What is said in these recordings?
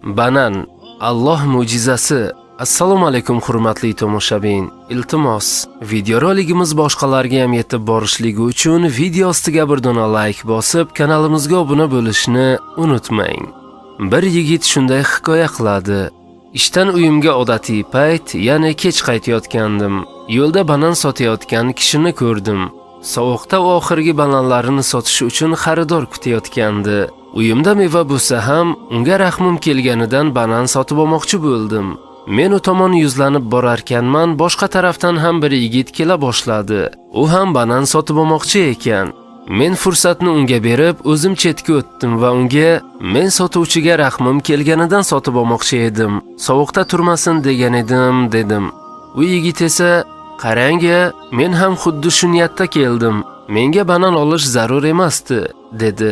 Banan, Alloh mo'jizasi. Assalomu alaykum hurmatli tomoshabin. Iltimos, videoroligimiz boshqalarga ham yetib borishligi uchun video ostiga bir dona like bosib, kanalimizga obuna bo'lishni unutmang. Bir yigit shunday hikoya qiladi. Ishdan uyimga odatiy payt, ya'ni kech qaytayotgandim. Yo'lda banan sotayotgan kishini ko'rdim. Sovuqda u oxirgi bananlarini sotish uchun xaridor kutayotgandi. Uyimda meva bo'lsa ham, unga rahmim kelganidan banan sotib olmoqchi bo'ldim. Men u tomon yuzlanib borarkanman, boshqa tarafdan ham bir yigit kela boshladi. U ham banan sotib olmoqchi ekan. Men fursatni unga berib, o'zim chetga o'tdim va unga men sotuvchiga rahmim kelganidan sotib olmoqchi edim. Sovuqda turmasin degan edim, dedim. U yigit esa, qarang-a, men ham xuddi shu niyatda keldim. Menga banan olish zarur emasdi, dedi.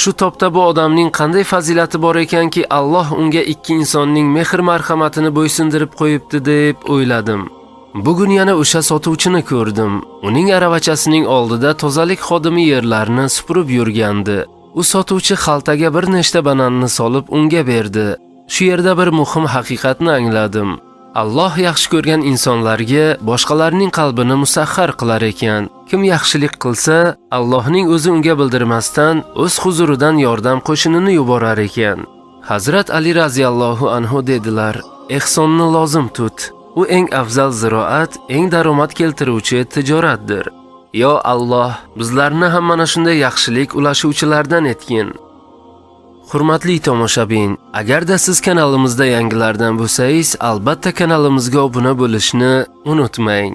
Shu topda bu odamning qanday fazilati bor ekanki, Alloh unga ikki insonning mehr-marhamatini bo'ysundirib qo'yibdi deb o'yladim. Bugun yana o'sha sotuvchini ko'rdim. Uning aravachasining oldida tozalik xodimi yerlarni supurib yurgandi. U sotuvchi xaltaga bir nechta bananni solib unga berdi. Shu yerda bir muhim haqiqatni angladim. Alloh yaxshi ko'rgan insonlarga boshqalarning qalbini musahhar qilar ekan. Kim yaxshilik qilsa, Allohning o'zi unga bildirmasdan o'z huzuridan yordam qo'shinini yuborar ekan. Hazrat Ali raziyallohu anhu dedilar: "Ehsonni lozim tut. U eng afzal ziroat, eng daromad keltiruvchi tijoratdir." Yo Alloh, bizlarni ham mana shunday yaxshilik ulashuvchilardan etgin. Hurmatli tomoshabin, agarda siz kanalimizda yangilardan bo'lsangiz, albatta kanalimizga obuna bo'lishni unutmang.